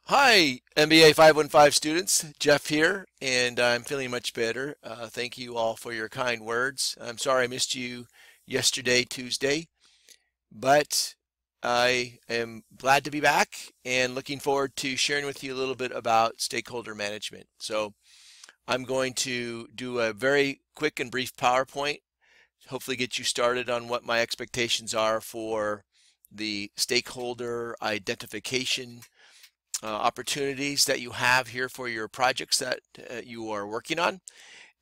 Hi, MBA 515 students. Jeff here, and I'm feeling much better. Thank you all for your kind words. I'm sorry I missed you yesterday, Tuesday, but I am glad to be back and looking forward to sharing with you a little bit about stakeholder management. So I'm going to do a very quick and brief PowerPoint, hopefully get you started on what my expectations are for the stakeholder identification opportunities that you have here for your projects that you are working on.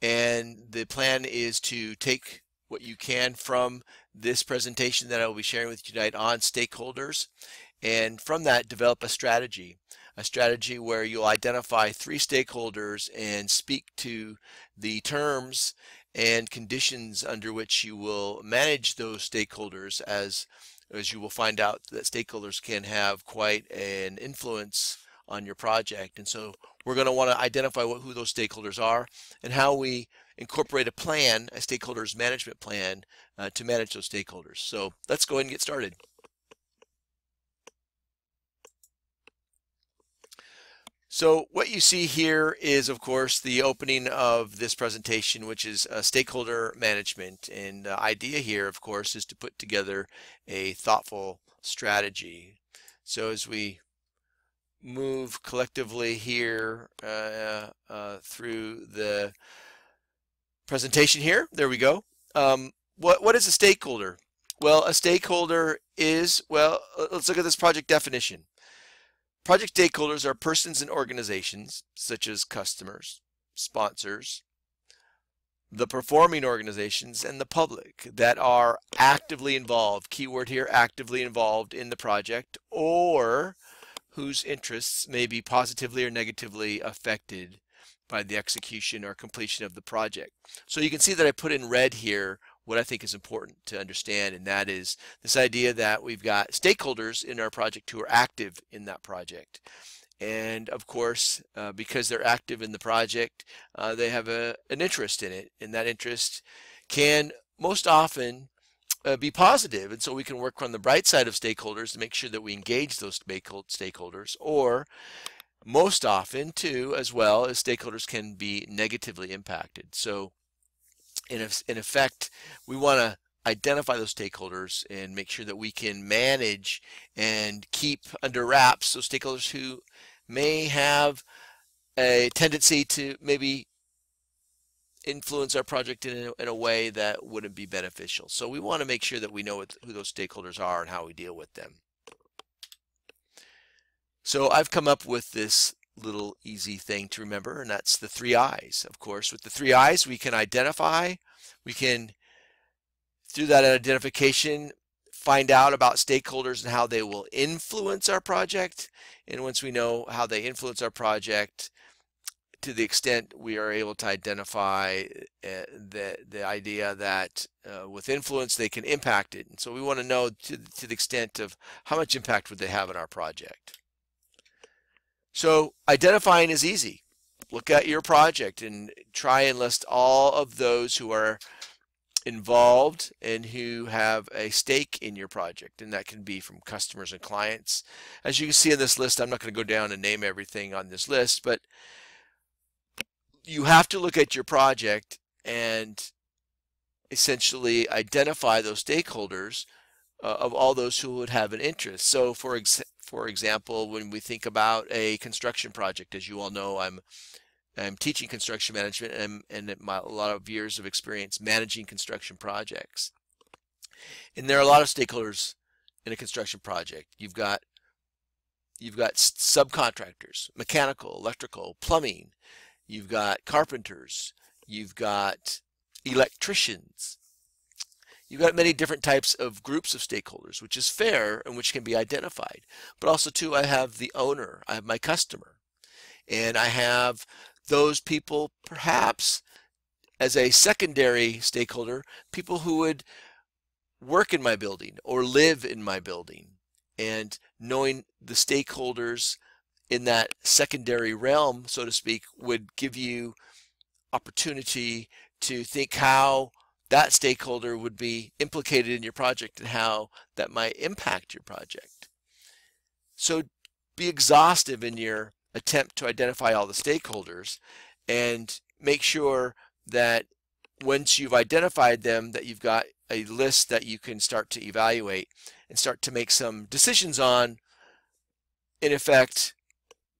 And the plan is to take what you can from this presentation that I will be sharing with you tonight on stakeholders, and from that develop a strategy where you'll identify 3 stakeholders and speak to the terms and conditions under which you will manage those stakeholders, as you will find out that stakeholders can have quite an influence on your project. And so we're going to want to identify who those stakeholders are and how we incorporate a plan, a stakeholders management plan, to manage those stakeholders. So let's go ahead and get started. So what you see here is, of course, the opening of this presentation, which is stakeholder management. And the idea here, of course, is to put together a thoughtful strategy. So as we move collectively here through the presentation here, there we go. What is a stakeholder? Well, a stakeholder is, let's look at this project definition. Project stakeholders are persons and organizations such as customers, sponsors, the performing organizations, and the public that are actively involved, keyword here, actively involved in the project, or whose interests may be positively or negatively affected by the execution or completion of the project. So you can see that I put in red here what I think is important to understand, and that is this idea that we've got stakeholders in our project who are active in that project. And of course, because they're active in the project, they have an interest in it, and that interest can most often be positive. And so we can work on the bright side of stakeholders to make sure that we engage those stakeholders, or most often too, as well, as stakeholders can be negatively impacted. So in effect, we want to identify those stakeholders and make sure that we can manage and keep under wraps those stakeholders who may have a tendency to maybe influence our project in a way that wouldn't be beneficial. So we want to make sure that we know who those stakeholders are and how we deal with them. So I've come up with this little easy thing to remember, and that's the 3 I's. Of course, with the 3 I's, we can identify, we can, through that identification, find out about stakeholders and how they will influence our project. And once we know how they influence our project, to the extent we are able to identify the idea that with influence they can impact it. And so we want to know to the extent of how much impact would they have on our project. So identifying is easy. Look at your project and try and list all of those who are involved and who have a stake in your project, and that can be from customers and clients. As you can see in this list, I'm not going to go down and name everything on this list, but you have to look at your project and essentially identify those stakeholders of all those who would have an interest. So for example, when we think about a construction project, as you all know, I'm teaching construction management and a lot of years of experience managing construction projects. And there are a lot of stakeholders in a construction project. You've got subcontractors, mechanical, electrical, plumbing. You've got carpenters, you've got electricians, you've got many different types of groups of stakeholders, which is fair and which can be identified. But also too, I have the owner, I have my customer, and I have those people perhaps as a secondary stakeholder, people who would work in my building or live in my building. And knowing the stakeholders in that secondary realm, so to speak, would give you opportunity to think how that stakeholder would be implicated in your project and how that might impact your project. So be exhaustive in your attempt to identify all the stakeholders, and make sure that once you've identified them, that you've got a list that you can start to evaluate and start to make some decisions on, in effect,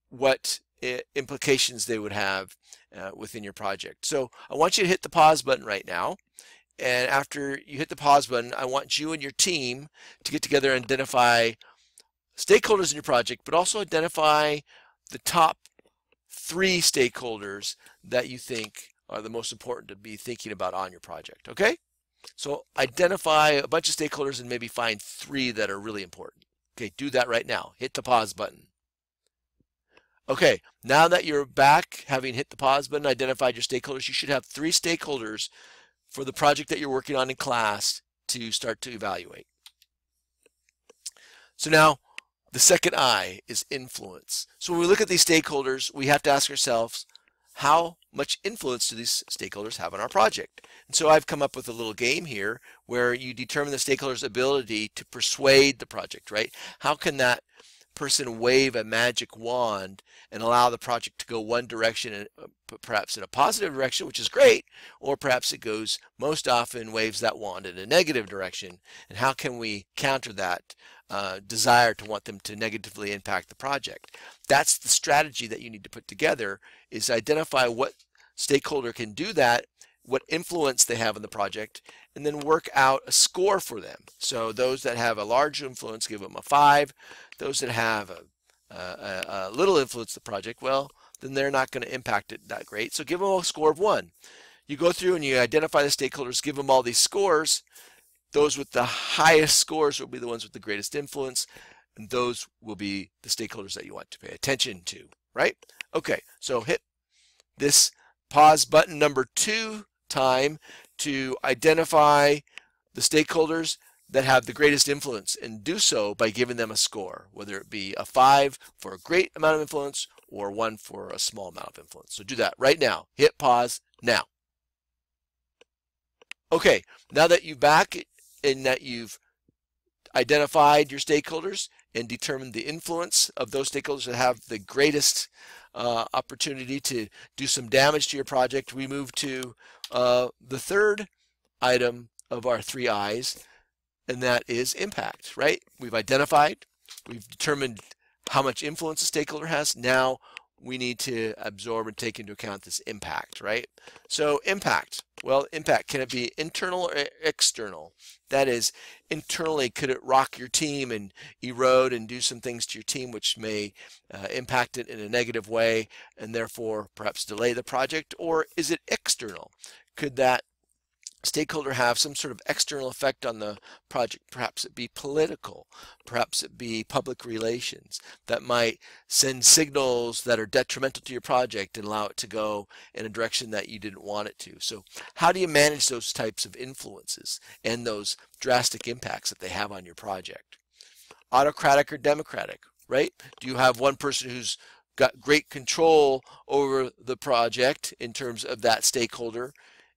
what implications they would have within your project. So I want you to hit the pause button right now. And after you hit the pause button, I want you and your team to get together and identify stakeholders in your project, but also identify the top 3 stakeholders that you think are the most important to be thinking about on your project. Okay? So identify a bunch of stakeholders and maybe find 3 that are really important. Okay, do that right now. Hit the pause button. Okay, now that you're back, having hit the pause button, identified your stakeholders, you should have 3 stakeholders for the project that you're working on in class to start to evaluate. So now, the second I is influence. So when we look at these stakeholders, we have to ask ourselves, how much influence do these stakeholders have on our project? And so I've come up with a little game here where you determine the stakeholder's ability to persuade the project, right? How can that person wave a magic wand and allow the project to go one direction, and perhaps in a positive direction, which is great, or perhaps it goes, most often waves that wand in a negative direction, and how can we counter that desire to want them to negatively impact the project? That's the strategy that you need to put together, is identify what stakeholder can do that, what influence they have on the project, and then work out a score for them. So those that have a large influence, give them a 5. Those that have a little influence the project, well, then they're not going to impact it that great. So give them a score of 1. You go through and you identify the stakeholders, give them all these scores. Those with the highest scores will be the ones with the greatest influence, and those will be the stakeholders that you want to pay attention to, right? Okay, so hit this pause button number 2 time to identify the stakeholders that have the greatest influence, and do so by giving them a score, whether it be a 5 for a great amount of influence or 1 for a small amount of influence. So do that right now. Hit pause now. Okay, now that you're back and that you've identified your stakeholders and determined the influence of those stakeholders that have the greatest opportunity to do some damage to your project, we move to the third item of our 3 I's, and that is impact, right? We've identified, we've determined how much influence a stakeholder has. Now we need to absorb and take into account this impact, right? So impact, well, impact, can it be internal or external? That is, internally, could it rock your team and erode and do some things to your team which may impact it in a negative way and therefore perhaps delay the project? Or is it external? Could that stakeholder have some sort of external effect on the project? Perhaps it be political, perhaps it be public relations, that might send signals that are detrimental to your project and allow it to go in a direction that you didn't want it to. So how do you manage those types of influences and those drastic impacts that they have on your project? Autocratic or democratic, right? Do you have one person who's got great control over the project in terms of that stakeholder?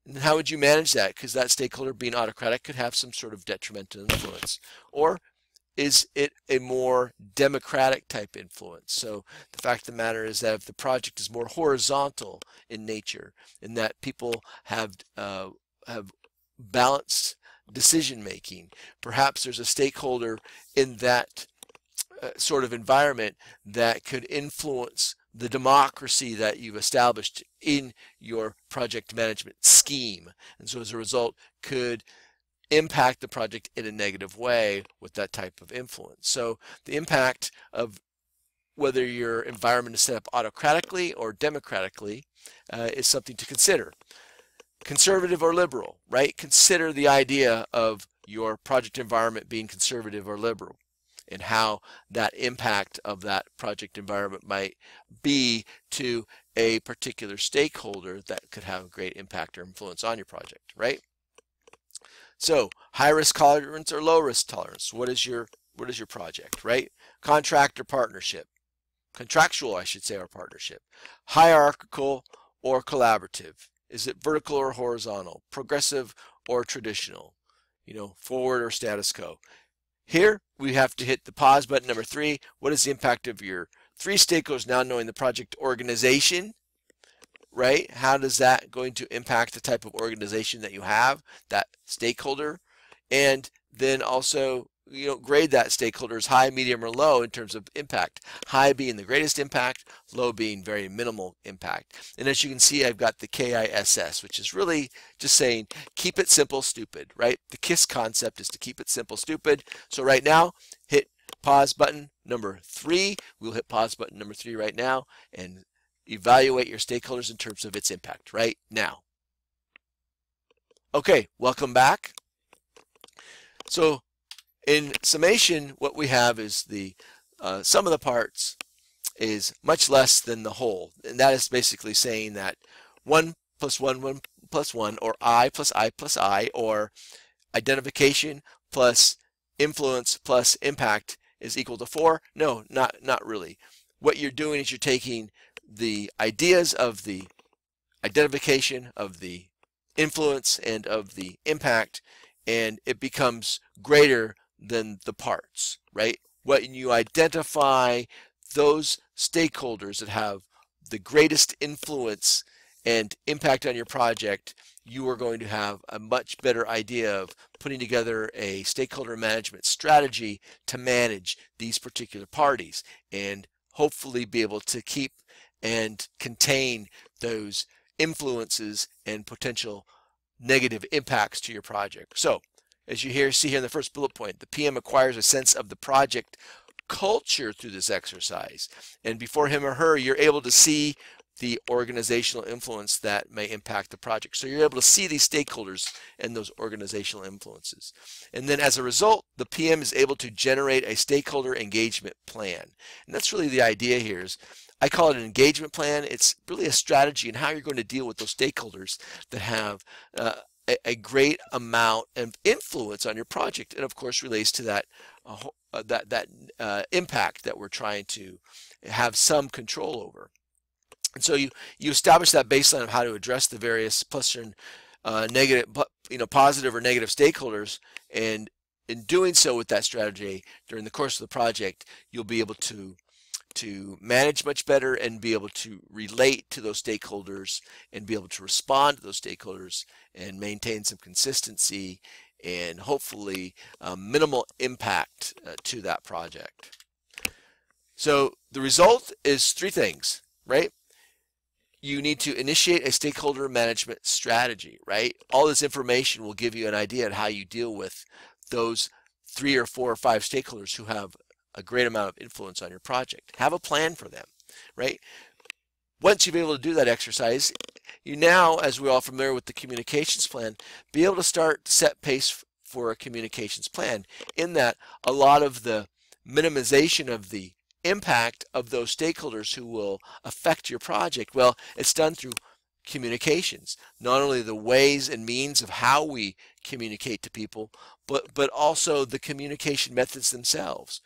And how would you manage that? Because that stakeholder, being autocratic, could have some sort of detrimental influence. Or is it a more democratic type influence? So the fact of the matter is that if the project is more horizontal in nature, in that people have balanced decision making, perhaps there's a stakeholder in that sort of environment that could influence the democracy that you've established in your project management scheme, and so as a result could impact the project in a negative way with that type of influence. So the impact of whether your environment is set up autocratically or democratically is something to consider. Conservative or liberal, right? Consider the idea of your project environment being conservative or liberal, and how that impact of that project environment might be to a particular stakeholder that could have a great impact or influence on your project, right? So high risk tolerance or low risk tolerance, what is your project, right? Contract or partnership, contractual, I should say, or partnership. Hierarchical or collaborative, is it vertical or horizontal, progressive or traditional, forward or status quo? Here, we have to hit the pause button, number 3. What is the impact of your 3 stakeholders now knowing the project organization, right? How does that going to impact the type of organization that you have, that stakeholder? And then also, grade that stakeholder as high, medium, or low in terms of impact. High being the greatest impact, low being very minimal impact. And as you can see, I've got the KISS, which is really just saying, keep it simple, stupid, right? The KISS concept is to keep it simple, stupid. So right now, hit pause button number 3. We'll hit pause button number 3 right now and evaluate your stakeholders in terms of its impact right now. Okay, welcome back. So in summation, what we have is the sum of the parts is much less than the whole. And that is basically saying that 1 plus 1, 1 plus 1, or I plus I plus I, or identification plus influence plus impact is equal to 4. No, not really. What you're doing is you're taking the ideas of the identification, of the influence, and of the impact, and it becomes greater than the parts, right? When you identify those stakeholders that have the greatest influence and impact on your project, you are going to have a much better idea of putting together a stakeholder management strategy to manage these particular parties and hopefully be able to keep and contain those influences and potential negative impacts to your project. So, as you see here in the first bullet point, the PM acquires a sense of the project culture through this exercise. And before him or her, you're able to see the organizational influence that may impact the project. So you're able to see these stakeholders and those organizational influences. And then as a result, the PM is able to generate a stakeholder engagement plan. And that's really the idea here. I call it an engagement plan. It's really a strategy in how you're going to deal with those stakeholders that have a great amount of influence on your project, and of course relates to that impact that we're trying to have some control over. And so you establish that baseline of how to address the various plus or negative, positive or negative stakeholders, and in doing so with that strategy during the course of the project, you'll be able to manage much better and be able to relate to those stakeholders and be able to respond to those stakeholders and maintain some consistency and hopefully minimal impact to that project. So the result is 3 things, right? You need to initiate a stakeholder management strategy, right? All this information will give you an idea of how you deal with those 3 or 4 or 5 stakeholders who have a great amount of influence on your project. Have a plan for them, right? Once you've been able to do that exercise, you now, as we're all familiar with the communications plan, be able to start to set pace for a communications plan, in that a lot of the minimization of the impact of those stakeholders who will affect your project, well, it's done through communications. Not only the ways and means of how we communicate to people, but also the communication methods themselves.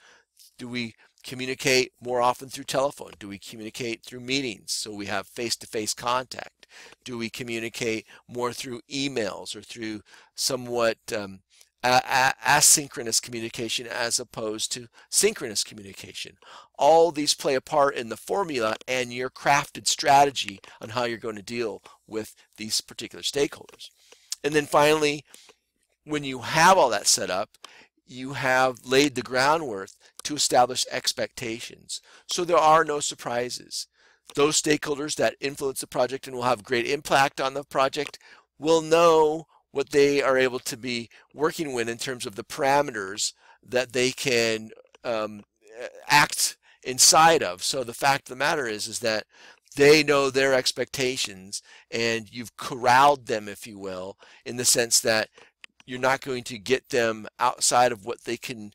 Do we communicate more often through telephone? Do we communicate through meetings so we have face-to-face contact? Do we communicate more through emails or through somewhat asynchronous communication as opposed to synchronous communication? All these play a part in the formula and your crafted strategy on how you're going to deal with these particular stakeholders. And then finally, when you have all that set up, you have laid the groundwork to establish expectations. So there are no surprises. Those stakeholders that influence the project and will have great impact on the project will know what they are able to be working with in terms of the parameters that they can act inside of. So the fact of the matter is that they know their expectations, and you've corralled them, if you will, in the sense that you're not going to get them outside of what they can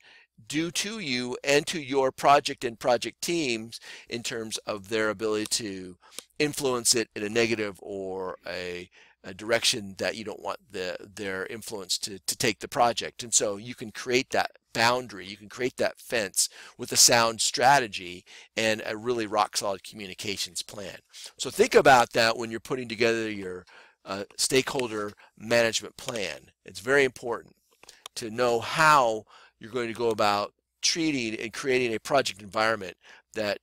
do to you and to your project and project teams in terms of their ability to influence it in a negative or a direction that you don't want their influence to take the project. And so you can create that boundary, you can create that fence with a sound strategy and a really rock solid communications plan. So think about that when you're putting together your stakeholder management plan. It's very important to know how you're going to go about treating and creating a project environment that